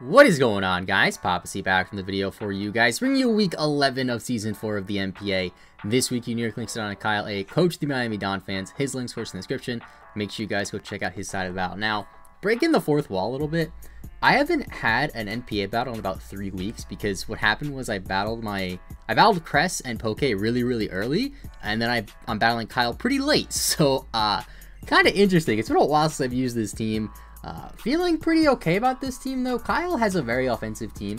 What is going on, guys? Papacy back from the video for you guys, bringing you week 11 of season 4 of the NPA. This week, you near Klinks on Kyle A, coach of the Miami Donphans. His link's first in the description. Make sure you guys go check out his side of the battle. Now, breaking the fourth wall a little bit, I haven't had an NPA battle in about 3 weeks because what happened was I battled Cress and Poke really early, and then I'm battling Kyle pretty late. So, kind of interesting. It's been a while since I've used this team. Feeling pretty okay about this team though. Kyle has a very offensive team.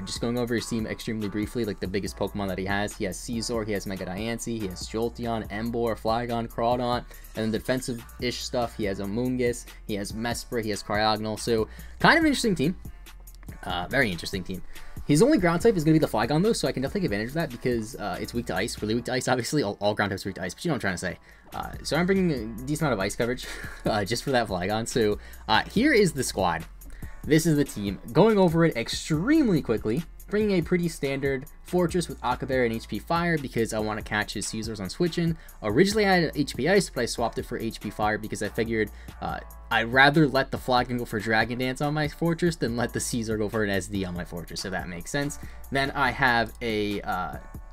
Just going over his team extremely briefly, like the biggest Pokemon that he has Caesar, he has Mega Diancie, he has Jolteon, Emboar, Flygon, Crawdon, and then defensive-ish stuff, he has Amoonguss, he has Mesprit, he has Cryogonal, so kind of an interesting team. Very interesting team. His only ground type is going to be the Flygon though, so I can definitely take advantage of that because it's weak to ice, really weak to ice, obviously. All ground types are weak to ice, but you know what I'm trying to say. So I'm bringing a decent amount of ice coverage just for that Flygon. So here is the squad. This is the team. Going over it extremely quickly. Bringing a pretty standard Fortress with Aquaberry and HP Fire because I want to catch his Caesars on switching. Originally I had HP Ice, but I swapped it for HP Fire because I figured I'd rather let the Flygon go for Dragon Dance on my Fortress than let the Caesar go for an SD on my Fortress, if that makes sense. Then I have a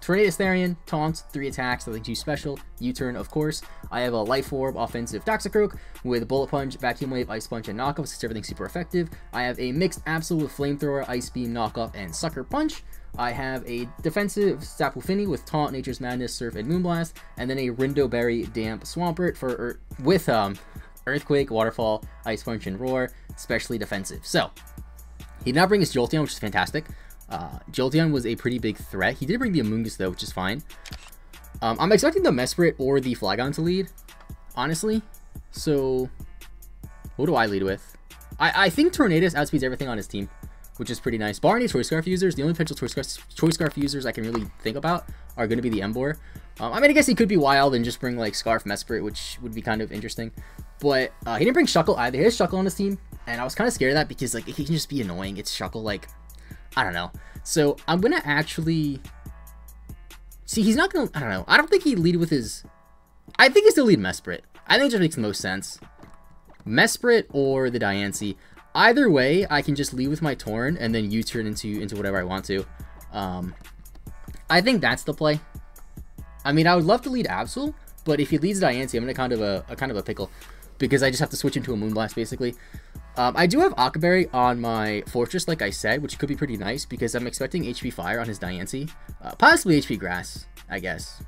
Tornadus Therian, Taunt, 3 attacks, nothing too special. U-turn, of course. I have a Life Orb, offensive Toxicroak with Bullet Punch, Vacuum Wave, Ice Punch, and Knockoff, since everything's super effective. I have a mixed Absol with Flamethrower, Ice Beam, Knockoff, and Sucker Punch. I have a defensive Tapu Fini with Taunt, Nature's Madness, Surf, and Moonblast, and then a Rindo Berry, Damp, Swampert with Earthquake, Waterfall, Ice Punch, and Roar, especially defensive. So, he did not bring his Jolteon, which is fantastic. Jolteon was a pretty big threat. He did bring the Amoonguss though, which is fine. I'm expecting the Mesprit or the Flygon to lead, honestly. So, what do I lead with? I think Tornadus outspeeds everything on his team, which is pretty nice. Barring any Choice Scarf users, the only potential Choice Scarf users I can really think about are going to be the Emboar. I mean, I guess he could be wild and just bring like Scarf Mesprit, which would be kind of interesting. But he didn't bring Shuckle either. He has Shuckle on his team, and I was kind of scared of that because like it can just be annoying. It's Shuckle, like, I don't know. So I'm gonna actually see. He's not gonna. I don't know. I don't think he'd lead with his. I think he's still lead Mesprit. I think it just makes the most sense. Mesprit or the Diancie. Either way, I can just lead with my Torn and then U-turn into whatever I want to. I think that's the play. I mean, I would love to lead Absol, but if he leads Diancie, I'm in a kind of a pickle because I just have to switch into a Moonblast basically. I do have Aquaberry on my Fortress, like I said, which could be pretty nice because I'm expecting HP Fire on his Diancie. Possibly HP Grass, I guess,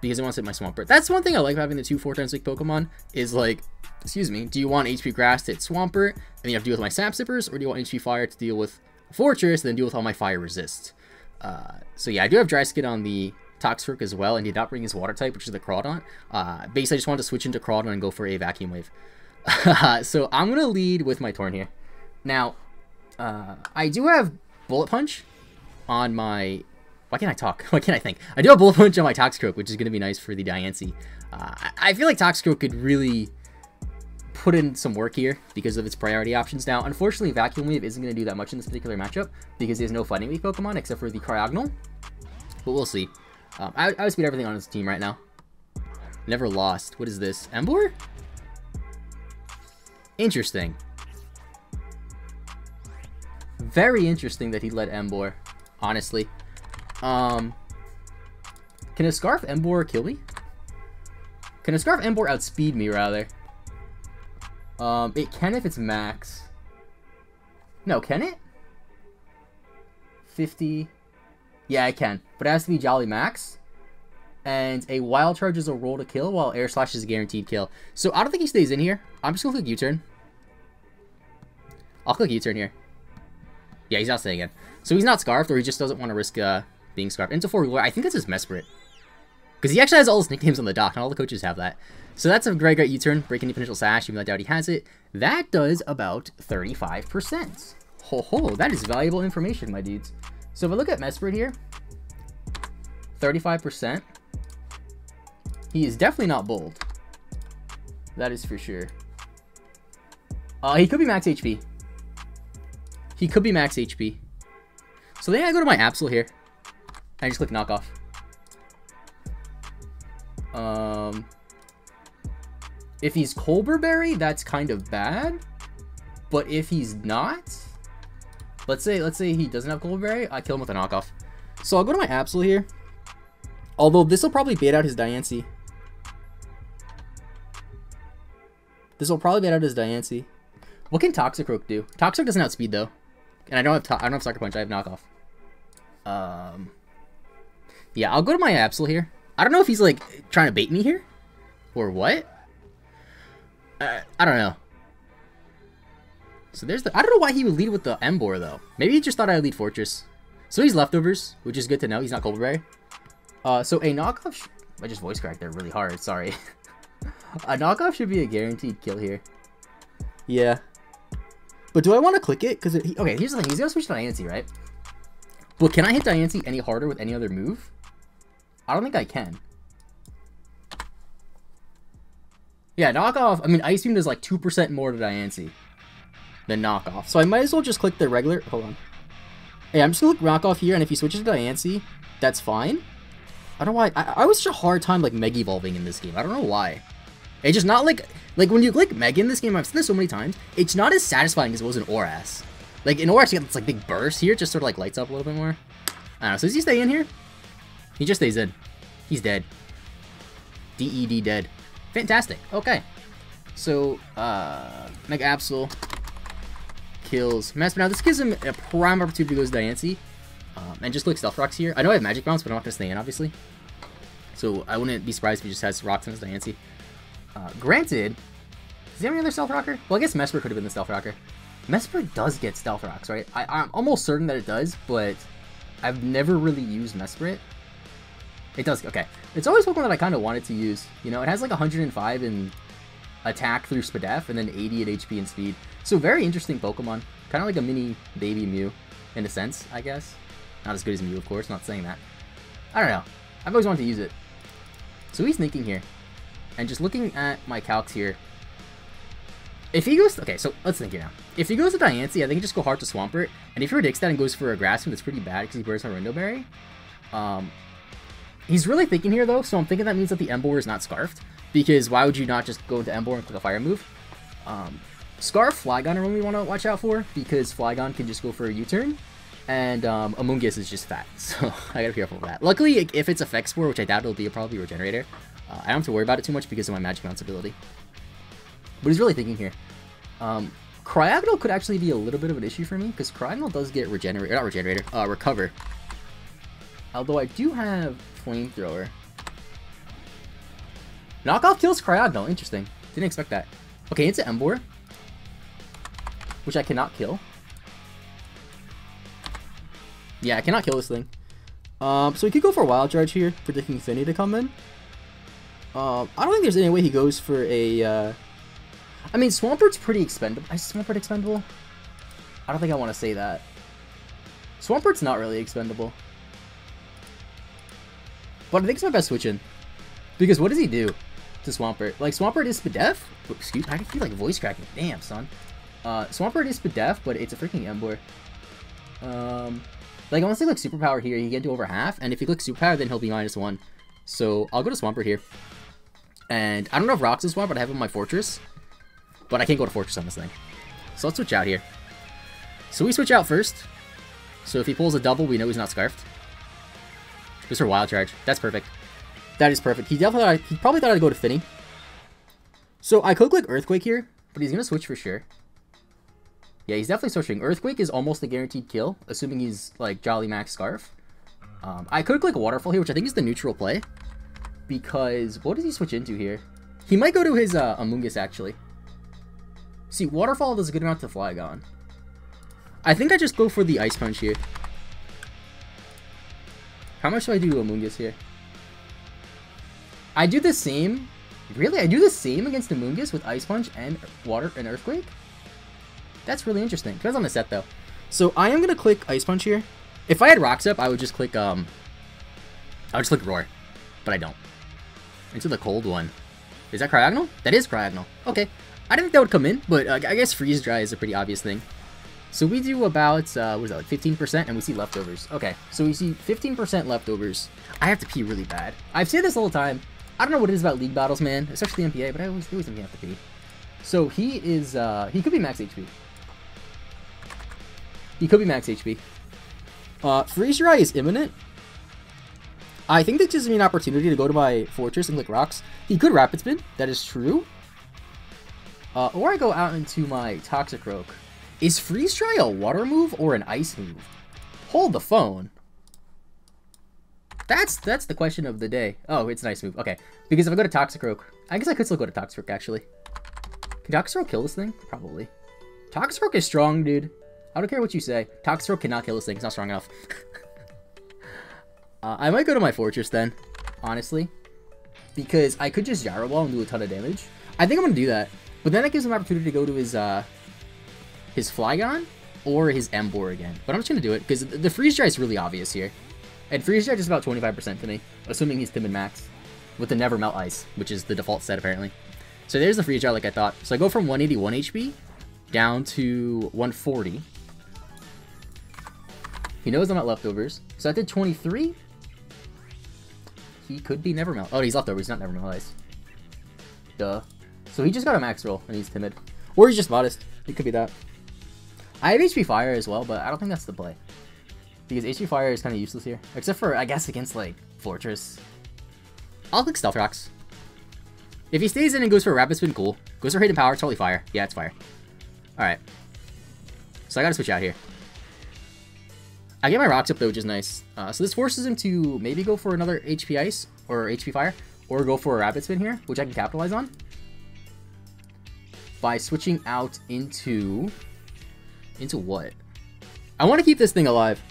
because it wants to hit my Swampert. That's one thing I like about having the 2 4x weak Pokemon is like, excuse me, do you want HP Grass to hit Swampert and then you have to deal with my Sap Sippers, or do you want HP Fire to deal with Fortress and then deal with all my Fire Resists? So yeah, I do have Dry Skid on the Toxicroak as well, and did not bring his Water type, which is the Crawdon. Basically, I just wanted to switch into Crawdon and go for a Vacuum Wave. So I'm going to lead with my Torn here. Now, I do have Bullet Punch on my... Why can't I talk? Why can't I think? I do have Bullet Punch on my Toxicroak, which is going to be nice for the Diancie. I feel like Toxicroak could really put in some work here because of its priority options. Now, unfortunately, Vacuum Wave isn't going to do that much in this particular matchup because he has no Fighting Weak Pokemon except for the Cryogonal. But we'll see. I would speed everything on his team right now. Never lost. What is this? Emboar? Interesting. Very interesting that he led Emboar, honestly. Can a Scarf Emboar kill me? Can a Scarf Emboar outspeed me, rather? It can if it's max. No, can it? 50... Yeah, I can, but it has to be Jolly Max, and a Wild Charge is a roll to kill, while Air Slash is a guaranteed kill. So I don't think he stays in here. I'm just gonna click U-turn. I'll click U-turn here. Yeah, he's not staying in. So he's not Scarfed, or he just doesn't want to risk being Scarfed. Into 4, I think that's his Mesprit, because he actually has all his nicknames on the dock, and all the coaches have that. So that's a great U-turn, breaking the potential Sash, even though I doubt he has it. That does about 35%. Ho, that is valuable information, my dudes. So if I look at Mesprit here, 35%, he is definitely not bold. That is for sure. He could be max HP. He could be max HP. So then I go to my Absol here. I just click Knockoff. If he's Colbur Berry, that's kind of bad. But if he's not, Let's say he doesn't have Goldberry. I kill him with a knockoff. So I'll go to my Absol here. Although this will probably bait out his Diancie. What can Toxic Rook do? Toxic doesn't outspeed though, and I don't have Sucker Punch. I have knockoff. Yeah, I'll go to my Absol here. I don't know if he's like trying to bait me here, or what. I don't know. So there's the. I don't know why he would lead with the Embor though. Maybe he just thought I'd lead Fortress. So he's leftovers, which is good to know. He's not Goldberry. So a knockoff. I just voice cracked there really hard. Sorry. A knockoff should be a guaranteed kill here. Yeah. But do I want to click it? Because okay, here's the thing. He's gonna switch to Diancie, right? But can I hit Diancie any harder with any other move? I don't think I can. Yeah, knockoff. I mean, Ice Beam does like 2% more to Diancie than knockoff. So I might as well just click the regular. Hold on. Hey, I'm just gonna click knockoff here, and if he switches to Diancie, that's fine. I don't know why. I always have a hard time like Mega Evolving in this game. I don't know why. It's just not like when you click Mega in this game, I've seen this so many times, it's not as satisfying as it was in ORAS. Like in ORAS, you got this like big burst here, just sort of like lights up a little bit more. I don't know, so does he stay in here? He just stays in. He's dead. DED dead. Fantastic. Okay. So, Mega Absol kills Mesper. Now this gives him a prime opportunity to go to Diancie. And just click Stealth Rocks here. I know I have Magic Bounce, but I'm not going to stay in, obviously. So I wouldn't be surprised if he just has Rocks in his Diancie. Granted, does he have any other Stealth Rocker? Well, I guess Mesper could have been the Stealth Rocker. Mesper does get Stealth Rocks, right? I'm almost certain that it does, but I've never really used Mesper. It does, okay. It's always Pokemon that I kind of wanted to use. You know, it has like 105 in attack through Spadef, and then 80 at HP and speed. So very interesting Pokemon. Kind of like a mini baby Mew, in a sense, I guess. Not as good as Mew, of course, not saying that. I don't know. I've always wanted to use it. So he's thinking here. And just looking at my calcs here. If he goes... Okay, so let's think here now. If he goes to Diancie, I think he just go hard to Swampert. And if he predicts that and goes for a Grass Move, that's pretty bad because he bursts my Window Berry. He's really thinking here, though, so I'm thinking that means that the Embor is not Scarfed. Because why would you not just go into Embor and click a Fire move? Scarf, Flygon I really want to watch out for, because Flygon can just go for a U-turn. And Amoonguss is just fat, so I gotta be careful with that. Luckily, if it's Effect Spore, which I doubt it'll be, it'll probably be Regenerator. I don't have to worry about it too much because of my Magic Bounce ability. But he's really thinking here. Cryogonal could actually be a little bit of an issue for me, because Cryogonal does get Recover. Although I do have Flamethrower. Knockoff kills Cryogonal, interesting. Didn't expect that. Okay, it's an Embor, which I cannot kill. Yeah, I cannot kill this thing. So he could go for a Wild Charge here, predicting Finny to come in. I don't think there's any way he goes for a... I mean, Swampert's pretty expendable. Is Swampert expendable? I don't think I want to say that. Swampert's not really expendable. But I think it's my best switch in. Because what does he do to Swampert? Like, Swampert is Spadef? Excuse me, I feel like voice cracking. Damn, son. Swampert is Spadef, but it's a freaking Embor. Like, I want to say, like, Superpower here, he can do over half, and if he clicks Superpower, then he'll be -1. So, I'll go to Swampert here. And I don't know if Rocks is Swampert, I have him in my Fortress. But I can't go to Fortress on this thing. So, let's switch out here. So, we switch out first. So, if he pulls a double, we know he's not Scarfed. Just for Wild Charge. That's perfect. That is perfect. He probably thought I'd go to Finny. So, I could click Earthquake here, but he's going to switch for sure. Yeah, he's definitely switching. Earthquake is almost a guaranteed kill, assuming he's, like, Jolly Max Scarf. I could click Waterfall here, which I think is the neutral play. Because, what does he switch into here? He might go to his Amoonguss, actually. See, Waterfall does a good amount to Flygon. I think I just go for the Ice Punch here. How much do I do to Amoonguss here? I do the same. Really? I do the same against Amoonguss with Ice Punch and Water and Earthquake? That's really interesting. Depends on the set, though. So, I am going to click Ice Punch here. If I had Rocks up, I would just click, I would just click Roar. But I don't. Into the cold one. Is that Cryogonal? That is Cryogonal. Okay. I didn't think that would come in, but I guess Freeze Dry is a pretty obvious thing. So we do about, what is that, like 15%, and we see leftovers. Okay, so we see 15% leftovers. I have to pee really bad. I've said this all the time. I don't know what it is about League battles, man, especially the NPA, but I always think you have to pee. So he is, he could be max HP. He could be max HP. Freeze Dry is imminent. I think this gives me an opportunity to go to my Fortress and click Rocks. He could Rapid Spin. That is true. Or I go out into my Toxicroak. Is Freeze Dry a water move or an ice move? Hold the phone. That's the question of the day. Oh, it's an ice move. Okay. Because if I go to Toxicroak, I guess I could still go to Toxicroak, actually. Can Toxicroak kill this thing? Probably. Toxicroak is strong, dude. I don't care what you say. Toxicroak cannot kill this thing. It's not strong enough. I might go to my Fortress then, honestly. Because I could just Gyro Ball and do a ton of damage. I think I'm going to do that. But then that gives him an opportunity to go to his Flygon or his Emboar again. But I'm just going to do it because the Freeze Dry is really obvious here. And Freeze Dry is about 25% to me, assuming he's Timid Max. With the Never Melt Ice, which is the default set apparently. So there's the Freeze Dry like I thought. So I go from 181 HP down to 140. He knows I'm at Leftovers. So I did 23. He could be Never Melt. Oh, he's Leftovers. He's not Never Melt Ice. Duh. So he just got a max roll and he's timid. Or he's just modest. It could be that. I have HP Fire as well, but I don't think that's the play. Because HP Fire is kind of useless here. Except for, I guess, against, like, Fortress. I'll click Stealth Rocks. If he stays in and goes for a Rapid Spin, cool. Goes for Hidden Power, totally Fire. Yeah, it's Fire. Alright. So I gotta switch out here. I get my Rocks up, though, which is nice. So this forces him to maybe go for another HP Ice, or HP Fire, or go for a Rapid Spin here, which I can capitalize on. By switching out into... Into what? I want to keep this thing alive.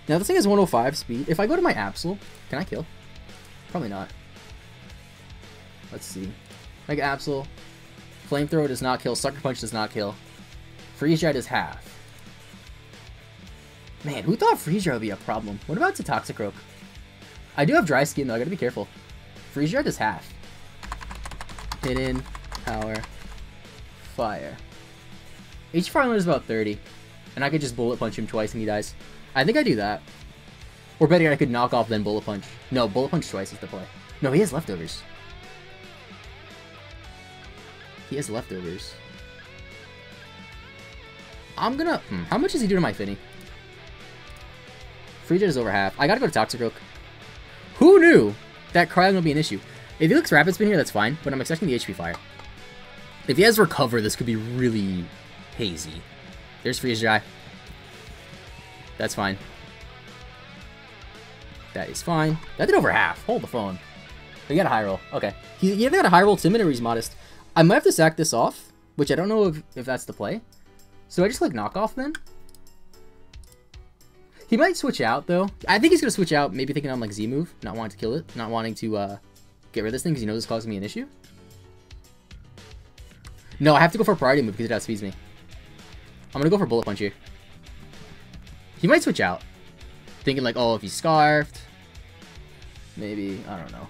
Now, this thing has 105 speed. If I go to my Absol, can I kill? Probably not. Let's see. Like Absol. Flamethrower does not kill. Sucker Punch does not kill. Freeze Dry does half. Man, who thought Freeze Dry would be a problem? What about Toxicroak? I do have Dry Skin, though. I gotta be careful. Freeze Dry does half. Hidden Power. Fire. HP Fire is about 30. And I could just Bullet Punch him twice and he dies. I think I do that. Or better yet, I could knock off then Bullet Punch. No, Bullet Punch twice is the play. No, he has Leftovers. He has Leftovers. I'm gonna... How much does he do to my Finny? Free Jet is over half. I gotta go to Toxicroak. Who knew that Cryogon would be an issue? If he looks Rapid Spin here, that's fine. But I'm expecting the HP Fire. If he has Recover, this could be really hazy. There's Freeze Dry. That's fine. That is fine. That did over half. Hold the phone. He got a high roll. Okay. He either got a high roll, timid, or he's modest. I might have to sack this off, which I don't know if that's the play. So I just click knockoff then. He might switch out though. I think he's gonna switch out, maybe thinking I'm like Z move, not wanting to kill it, not wanting to get rid of this thing because he knows it's causing me an issue. No, I have to go for a priority move because it outspeeds me. I'm gonna go for Bullet Punch here. He might switch out. Thinking like, oh, if he's Scarfed. Maybe, I don't know.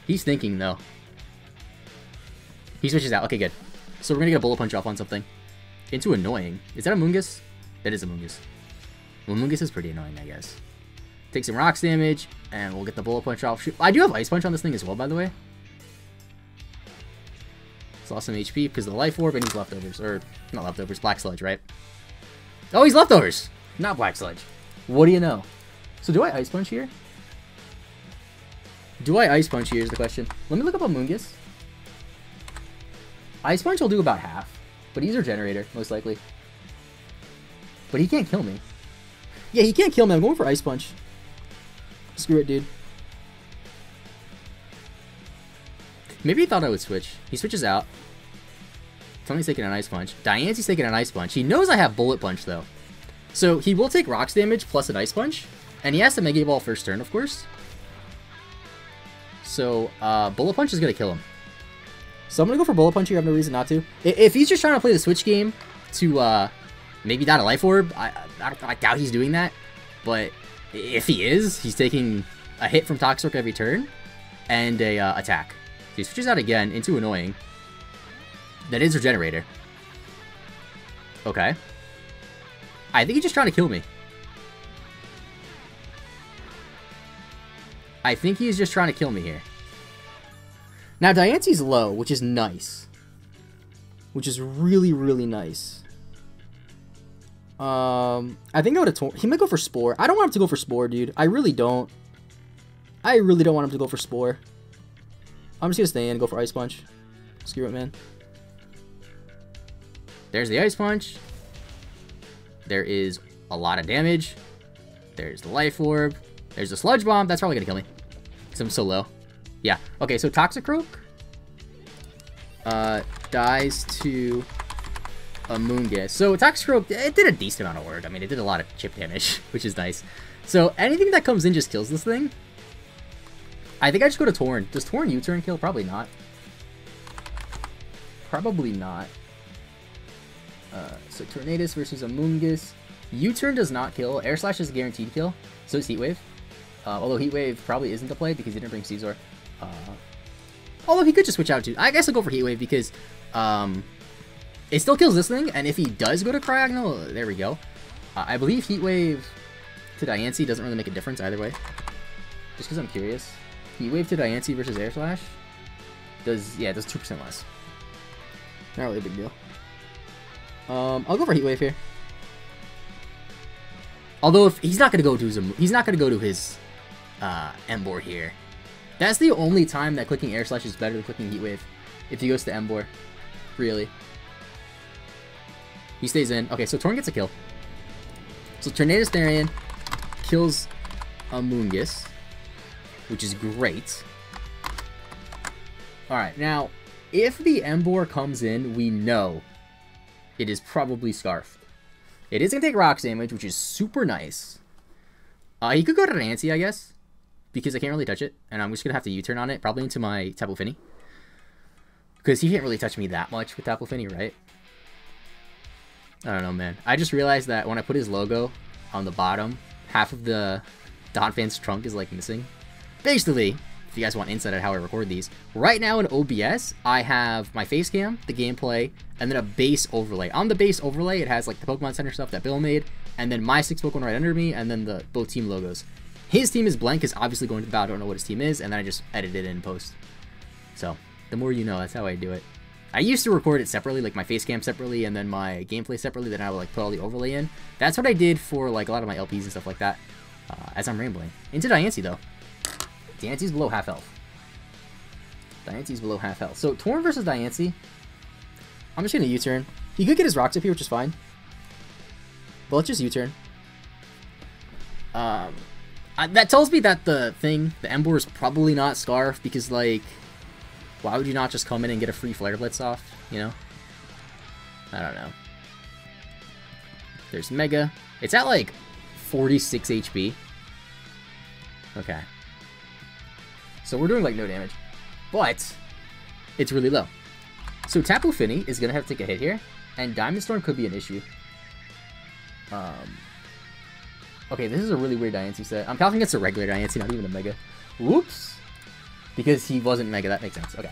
He's thinking though. He switches out. Okay, good. So we're gonna get a Bullet Punch off on something. Into Annoying. Is that a Moongus? That is a Moongus. Well, Moongus is pretty annoying, I guess. Take some Rocks damage, and we'll get the Bullet Punch off. I do have Ice Punch on this thing as well, by the way. It's lost some HP because of the Life Orb, and he's Leftovers. Or, not Leftovers, Black Sludge, right? Oh, he's Leftovers! Not Black Sludge. What do you know? So do I Ice Punch here? Do I Ice Punch here is the question. Let me look up a Moongus. Ice Punch will do about half. But he's our Generator, most likely. But he can't kill me. Yeah, he can't kill me. I'm going for Ice Punch. Screw it, dude. Maybe he thought I would switch. He switches out. Tony's taking an Ice Punch. Diance's taking an Ice Punch. He knows I have Bullet Punch, though. So he will take Rocks damage plus an Ice Punch. And he has to Mega Ball first turn, of course. So, Bullet Punch is going to kill him. So I'm going to go for Bullet Punch here. I have no reason not to. If he's just trying to play the Switch game to maybe not a Life Orb, I doubt he's doing that. But if he is, he's taking a hit from Toxicroak every turn and a attack. So he switches out again into Annoying. That is Regenerator. Okay. I think he's just trying to kill me. I think he's just trying to kill me here. Now, Diance's low, which is nice. which is really, really nice. I think I would have he might go for Spore. I don't want him to go for Spore, dude. I really don't. I really don't want him to go for Spore. I'm just gonna stay in and go for Ice Punch. Screw it, man. There's the Ice Punch. There is a lot of damage. There's the Life Orb. There's the Sludge Bomb. That's probably gonna kill me, because I'm so low. Yeah. Okay, so Toxicroak dies to Amoonguss. So Toxicroak, it did a decent amount of work. I mean, it did a lot of chip damage, which is nice. So anything that comes in just kills this thing. I think I just go to Torn. Does Torn U-turn kill? Probably not. Probably not. So Tornadus versus Amoonguss. U-turn does not kill. Air Slash is a guaranteed kill. So is Heat Wave. Although Heat Wave probably isn't the play because he didn't bring Caesar. Although he could just switch out to... I guess I'll go for Heat Wave because it still kills this thing. And if he does go to Cryogonal, there we go. I believe Heat Wave to Diancie doesn't really make a difference either way. Just because I'm curious. Heat Wave to Diancie versus Air Slash does... Yeah, it does 2% less. Not really a big deal. I'll go for Heat Wave here. Although if he's not gonna go to his Emboar here. That's the only time that clicking Air Slash is better than clicking Heat Wave. If he goes to Emboar, really. He stays in. Okay, so Torn gets a kill. So Tornadus Therian kills Amoonguss, which is great. All right, now if the Emboar comes in, we know it is probably Scarfed. It is going to take rocks damage, which is super nice. He could go to Nancy, I guess, because I can't really touch it, and I'm just going to have to U-turn on it, probably into my Tapu Fini. Because he can't really touch me that much with Tapu Fini, right? I don't know, man. I just realized that when I put his logo on the bottom, half of the Donphans trunk is, like, missing. Basically, if you guys want insight on how I record these, right now in OBS, I have my face cam, the gameplay, and then a base overlay. On the base overlay, it has like the Pokemon Center stuff that Bill made, and then my 6 Pokemon right under me, and then the both team logos. His team is blank, because obviously going to the battle, I don't know what his team is, and then I just edit it in post. So, the more you know, that's how I do it. I used to record it separately, like my face cam separately, and then my gameplay separately, then I would like put all the overlay in. That's what I did for like a lot of my LPs and stuff like that, as I'm rambling. Into Diancie, though. Diancie's below half health. Diancie's below half health. So, Torn versus Diancie. I'm just going to U-turn. He could get his rocks up here, which is fine. But let's just U-turn. That tells me that the Emboar is probably not Scarf, because, like, why would you not just come in and get a free Flare Blitz off, you know? I don't know. There's Mega. It's at, like, 46 HP. Okay. So we're doing, like, no damage. But it's really low. So Tapu Fini is going to have to take a hit here, and Diamond Storm could be an issue. Okay, this is a really weird Diancie set. I'm counting it's a regular Diancie, not even a Mega. Whoops! Because he wasn't Mega, that makes sense. Okay.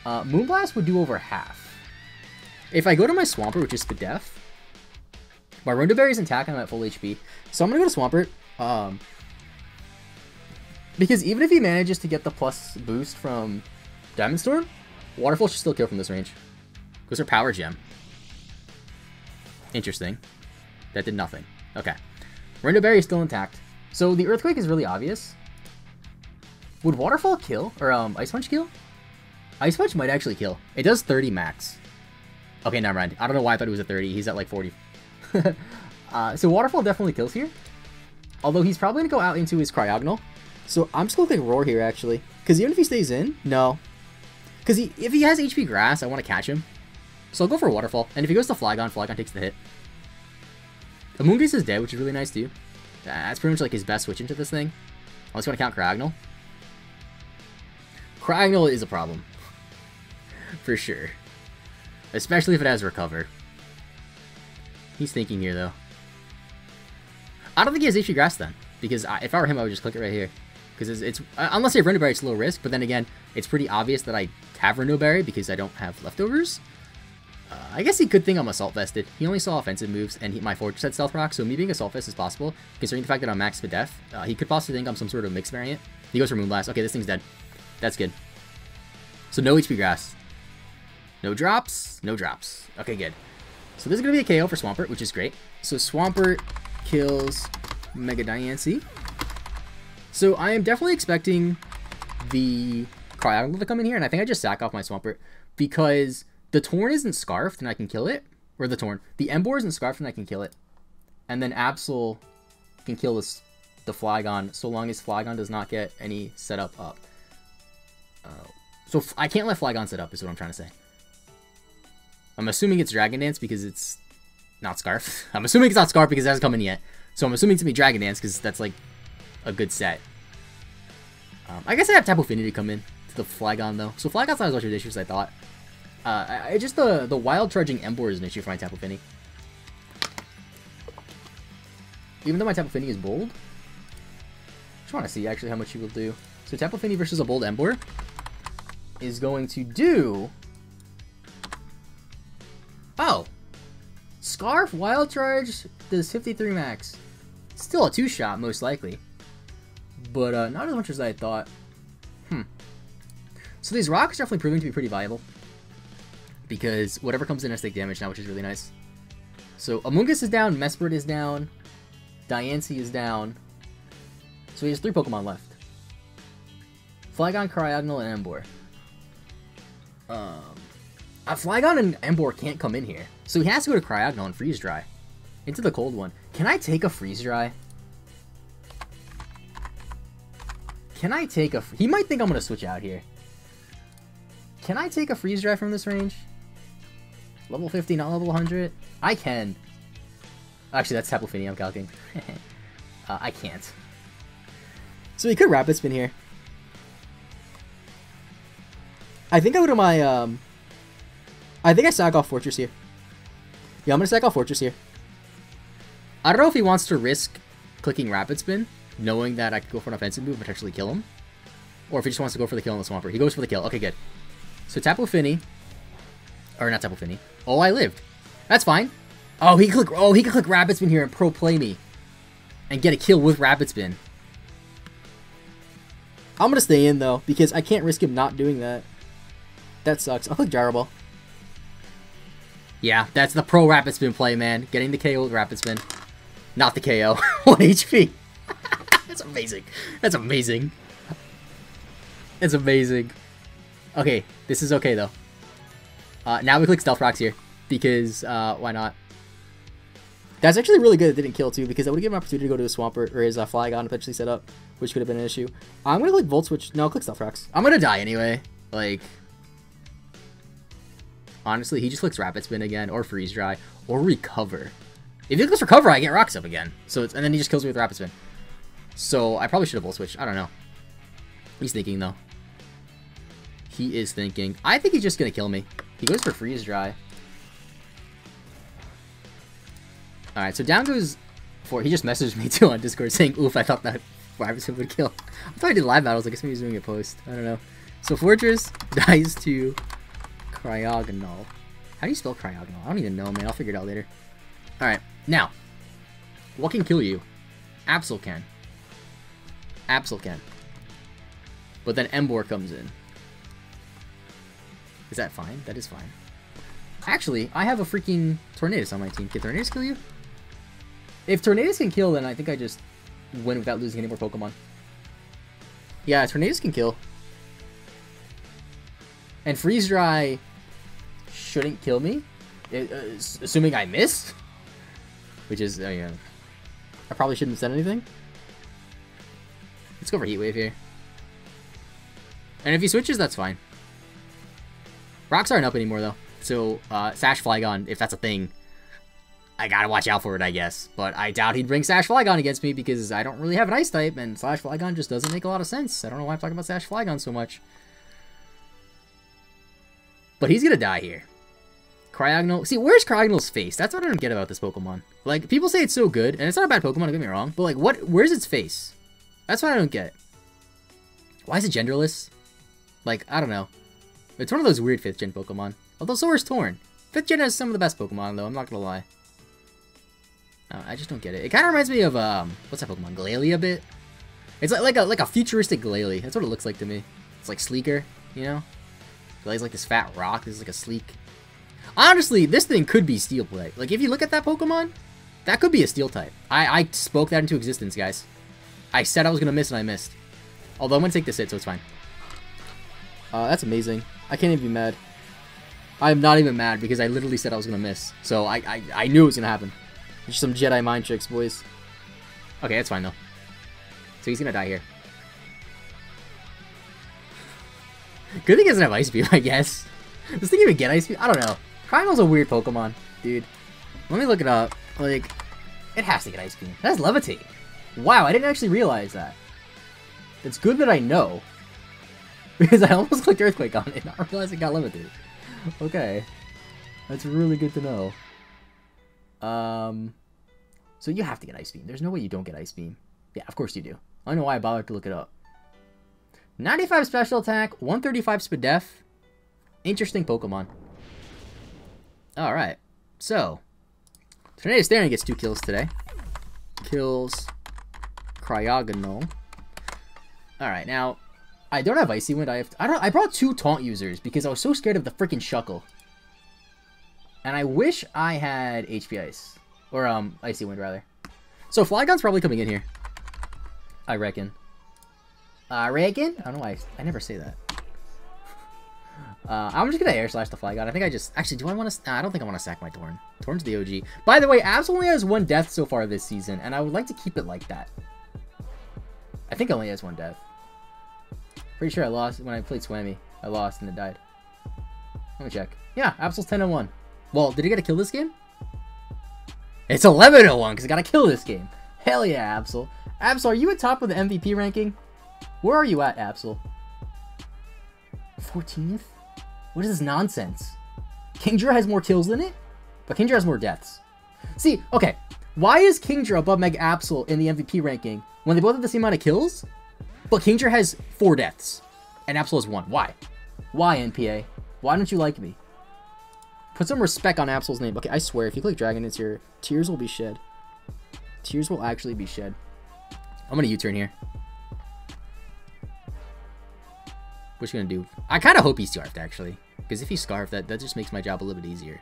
Moonblast would do over half. If I go to my Swampert, which is Spadef, my Rondo Berry is intact, I'm at full HP. So I'm going to go to Swampert. Because even if he manages to get the plus boost from Diamond Storm, Waterfall should still kill from this range. Goes for Power Gem. Interesting. That did nothing. Okay. Rondo Berry is still intact. So the Earthquake is really obvious. Would Waterfall kill? Or Ice Punch kill? Ice Punch might actually kill. It does 30 max. Okay, never mind. I don't know why I thought it was at 30. He's at like 40. So Waterfall definitely kills here. Although he's probably going to go out into his Cryogonal. So I'm just going to take Roar here, actually. Because even if he stays in, no. Because if he has HP Grass, I want to catch him. So I'll go for Waterfall. And if he goes to Flygon, Flygon takes the hit. Amoonguss is dead, which is really nice, too. That's pretty much like his best switch into this thing. Unless you want to count Cryogonal. Cryogonal is a problem. For sure. Especially if it has Recover. He's thinking here, though. I don't think he has HP Grass, then. Because if I were him, I would just click it right here. Because it's unless you have Rondo Berry, it's low risk. But then again, it's pretty obvious that I have Rondo Berry because I don't have leftovers. I guess he could think I'm Assault Vested. He only saw offensive moves, and my Fortress had Stealth Rock, so me being Assault Vest is possible, considering the fact that I'm max Spadef. He could possibly think I'm some sort of mixed variant. He goes for Moonblast. Okay, this thing's dead. That's good. So no HP Grass. No drops. No drops. Okay, good. So this is going to be a KO for Swampert, which is great. So Swampert kills Mega Diancie. So I am definitely expecting the Cryogonal to come in here, and I think I just sack off my Swampert because the Torn isn't scarfed and I can kill it. Or the Torn. The Embor isn't scarfed and I can kill it. And then Absol can kill the Flygon so long as Flygon does not get any setup up. So I can't let Flygon set up is what I'm trying to say. I'm assuming it's Dragon Dance because it's not Scarf. I'm assuming it's not Scarf because it hasn't come in yet. So I'm assuming it's going to be Dragon Dance because that's like a good set. I guess I have Tapu Fini to come in to the Flygon though. So Flygon's not as much of an issue as I thought. Just the Wild Charging Embor is an issue for my Tapu Fini. Even though my Tapu Fini is bold. Just want to see actually how much he will do. So Tapu Fini versus a bold Embor is going to do... Oh! Scarf Wild Charge does 53 max. Still a 2-shot, most likely. But not as much as I thought. So these rocks are definitely proving to be pretty viable. Because whatever comes in has to take damage now, which is really nice. So Amoonguss is down, Mesprit is down, Diancie is down. So he has 3 Pokemon left. Flygon, Cryogonal, and Embor. Flygon and Embor can't come in here. So he has to go to Cryogonal and Freeze Dry. Into the cold one. Can I take a Freeze Dry? Can I take a... He might think I'm going to switch out here. Can I take a Freeze Dry from this range? Level 50, not level 100? I can. Actually, that's Tapu Fini I'm calculating. I can't. So he could Rapid Spin here. I think I go to my... I think I sack off Fortress here. Yeah, I'm going to sack off Fortress here. I don't know if he wants to risk clicking Rapid Spin, knowing that I could go for an offensive move and potentially kill him. Or if he just wants to go for the kill on the Swampert. He goes for the kill. Okay, good. So Tapu Fini. Or not Tapu Fini. Oh, I lived. That's fine. Oh, he could click Rapid Spin here and pro play me. And get a kill with Rapid Spin. I'm going to stay in, though, because I can't risk him not doing that. That sucks. I'll click Gyro Ball. Yeah, that's the pro Rapid Spin play, man. Getting the KO with Rapid Spin. Not the KO. 1 HP. That's amazing. That's amazing. That's amazing. Okay, this is okay, though. Now we click Stealth Rocks here. Because, why not? That's actually really good it didn't kill, too, because that would have given him an opportunity to go to his Swampert or his Flygon potentially set up, which could have been an issue. I'm going to click Volt Switch. No, click Stealth Rocks. I'm going to die anyway. Like... Honestly, he just clicks Rapid Spin again, or Freeze Dry, or Recover. If he clicks Recover, I get Rocks up again. So and then he just kills me with Rapid Spin. So I probably should have Volt Switched. I don't know. He's thinking, though. He is thinking. I think he's just going to kill me. He goes for Freeze Dry. Alright, so down goes... He just messaged me, too, on Discord saying, oof, I thought that Rapid Spin would kill. I thought I did live battles. I guess maybe he's doing a post. I don't know. So Fortress dies to... Cryogonal. How do you spell Cryogonal? I don't even know, man. I'll figure it out later. Alright, now. What can kill you? Absol can. Absol can. But then Embor comes in. Is that fine? That is fine. Actually, I have a freaking Tornadus on my team. Can Tornadus kill you? If Tornadus can kill, then I think I just win without losing any more Pokemon. Yeah, Tornadus can kill. And Freeze Dry shouldn't kill me, assuming I miss. Which is, I probably shouldn't have said anything. Let's go for Heat Wave here. And if he switches, that's fine. Rocks aren't up anymore, though. So, Sash Flygon, if that's a thing, I gotta watch out for it, I guess. But I doubt he'd bring Sash Flygon against me because I don't really have an Ice type, and Sash Flygon just doesn't make a lot of sense. I don't know why I'm talking about Sash Flygon so much. But he's gonna die here. Cryogonal. See, where's Cryogonal's face? That's what I don't get about this Pokemon. Like, people say it's so good, and it's not a bad Pokemon, don't get me wrong. But, like, where's its face? That's what I don't get. Why is it genderless? Like, I don't know. It's one of those weird 5th gen Pokemon. Although so is Torn. 5th gen has some of the best Pokemon, though. I'm not gonna lie. I just don't get it. It kind of reminds me of, what's that Pokemon? Glalie a bit? It's like a futuristic Glalie. That's what it looks like to me. It's like sleeker, you know? He lays like this fat rock. This is like a sleek. Honestly, this thing could be Steel Play. Like, if you look at that Pokemon, that could be a Steel type. I spoke that into existence, guys. I said I was going to miss, and I missed. Although I'm going to take this hit, so it's fine. That's amazing. I can't even be mad. I'm not even mad, because I literally said I was going to miss. So I knew it was going to happen. Just some Jedi mind tricks, boys. Okay, that's fine, though. So he's going to die here. Good thing he doesn't have Ice Beam, I guess. Does this thing even get Ice Beam? I don't know. Primal's a weird Pokemon, dude. Let me look it up. Like, it has to get Ice Beam. That's Levitate. Wow, I didn't actually realize that. It's good that I know. Because I almost clicked Earthquake on it, not realize it got Levitate. Okay. That's really good to know. So you have to get Ice Beam. There's no way you don't get Ice Beam. Yeah, of course you do. I don't know why I bothered to look it up. 95 special attack, 135 Spadef. Interesting Pokemon. Alright. So, Tornado Staring gets 2 kills today. Kills Cryogonal. Alright, now, I don't have Icy Wind. I brought 2 Taunt users because I was so scared of the freaking Shuckle. And I wish I had HP Ice. Or, Icy Wind, rather. So, Flygon's probably coming in here. I reckon. I don't know why I never say that. I'm just gonna Air Slash the Flygon. I think I just... Actually, do I want to... Nah, I don't think I want to sack my Torn. Torn's the OG. By the way, Abs only has 1 death so far this season, and I would like to keep it like that. I think it only has 1 death. Pretty sure I lost when I played Swammy. I lost and it died. Let me check. Yeah, Absol's 10-1. Well, did he get a kill this game? It's 11-1 because I got to kill this game. Hell yeah, Absol. Absol, are you at top of the MVP ranking? Where are you at, Absol? 14th? What is this nonsense? Kingdra has more kills than it? But Kingdra has more deaths. See, okay. Why is Kingdra above Mega Absol in the MVP ranking when they both have the same amount of kills? But Kingdra has 4 deaths. And Absol has 1. Why? Why, NPA? Why don't you like me? Put some respect on Absol's name. Okay, I swear, if you click Dragon, it's your tears will be shed. Tears will actually be shed. I'm gonna U-turn here. What you gonna do? I kind of hope he's Scarfed, actually. Because if he's Scarfed, that just makes my job a little bit easier.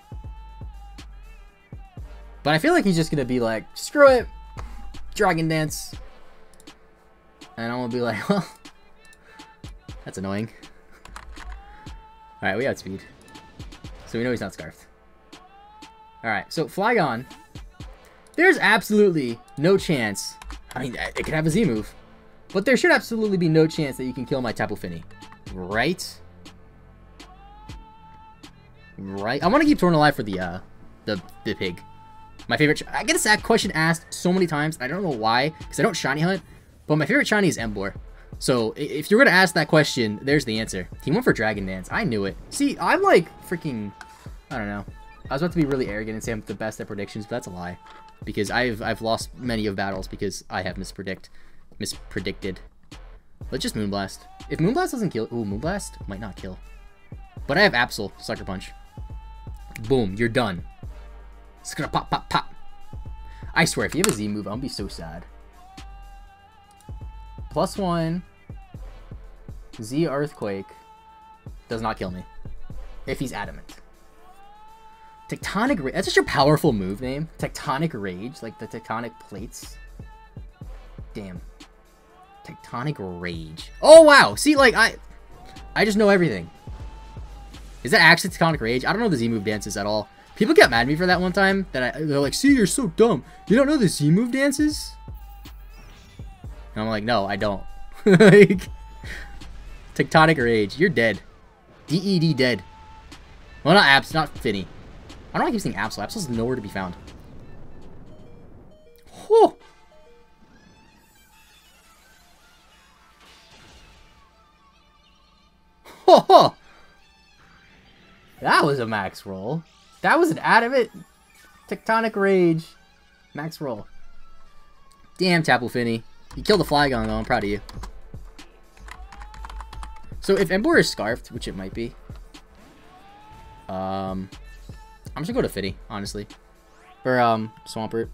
But I feel like he's just gonna be like, screw it! Dragon Dance! And I'm gonna be like, well... That's annoying. Alright, we outspeed. So we know he's not Scarfed. Alright, so Flygon. There's absolutely no chance... I mean, it could have a Z move. But there should absolutely be no chance that you can kill my Tapu Fini. Right? Right? I want to keep Torn alive for the pig. My favorite... I get this question asked so many times. I don't know why, because I don't shiny hunt. But my favorite shiny is Emboar. So, if you're going to ask that question, there's the answer. He went for Dragon Dance. I knew it. See, I'm like freaking... I don't know. I was about to be really arrogant and say I'm the best at predictions, but that's a lie. Because I've lost many of battles because I have mispredicted. Let's just Moonblast. If Moonblast doesn't kill... Ooh, Moonblast might not kill. But I have Absol. Sucker Punch. Boom. You're done. It's gonna pop, pop, pop. I swear, if you have a Z move, I'm gonna be so sad. +1. Z Earthquake does not kill me. If he's adamant. Tectonic Rage. That's just your powerful move name. Tectonic Rage. Like the tectonic plates. Damn. Tectonic Rage. Oh, wow. See, like, I just know everything. Is that actually Tectonic Rage? I don't know the Z move dances at all. People get mad at me for that one time. They're like, see, you're so dumb. You don't know the Z move dances? And I'm like, no, I don't. Like, Tectonic Rage. You're dead. DED dead. Well, not Abs, not Finny. I don't know why I keep saying Absol. Absol's nowhere to be found. Whew. Oh, that was a max roll. That was an adamant Tectonic Rage max roll. Damn, Tapu Fini. You killed the Flygon, though. I'm proud of you. So, if Emboar is Scarfed, which it might be, I'm just gonna go to Fitty, honestly. Or, Swampert.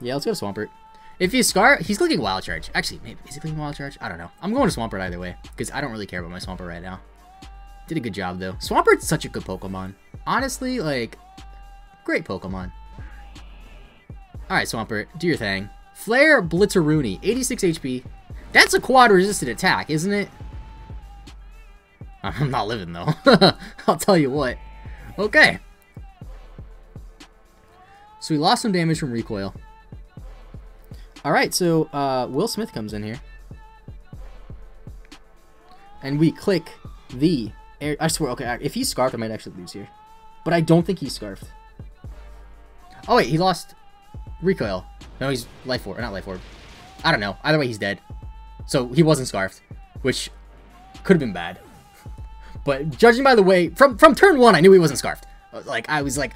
Yeah, let's go to Swampert. If he's Scar, he's clicking Wild Charge. Actually, maybe, is he clicking Wild Charge? I don't know. I'm going to Swampert either way, because I don't really care about my Swampert right now. Did a good job, though. Swampert's such a good Pokemon. Honestly, like, great Pokemon. Alright, Swampert, do your thing. Flare Blitzeroonie, 86 HP. That's a quad-resisted attack, isn't it? I'm not living, though. I'll tell you what. Okay. So we lost some damage from Recoil. Alright, so Will Smith comes in here. And we click the air. I swear, okay, if he's Scarfed, I might actually lose here. But I don't think he's Scarfed. Oh, wait, he lost Recoil. No, he's Life Orb. Or not Life Orb. I don't know. Either way, he's dead. So he wasn't Scarfed, which could have been bad. But judging by the way, from turn 1, I knew he wasn't Scarfed. Like, I was like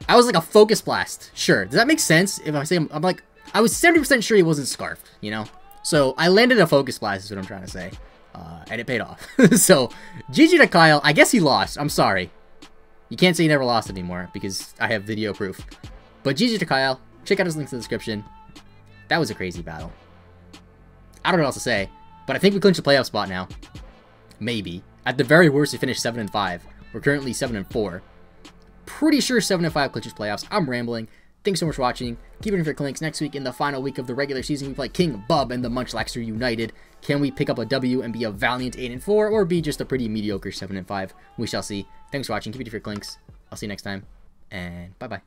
a Focus Blast. Sure. Does that make sense? If I say I'm like, I was 70% sure he wasn't Scarfed, you know? So I landed a Focus Blast is what I'm trying to say. And it paid off. So, GG to Kyle. I guess he lost. I'm sorry. You can't say he never lost anymore because I have video proof. But GG to Kyle. Check out his links in the description. That was a crazy battle. I don't know what else to say, but I think we clinched a playoff spot now. Maybe. At the very worst, we finished 7-5. We're currently 7-4. Pretty sure 7-5 clinches playoffs. I'm rambling. Thanks so much for watching. Keep it in for Klinks. Next week, in the final week of the regular season, we play King Bub and the Munchlaxer United. Can we pick up a W and be a valiant 8-4, or be just a pretty mediocre 7-5? We shall see. Thanks for watching. Keep it in for Klinks. I'll see you next time, and bye-bye.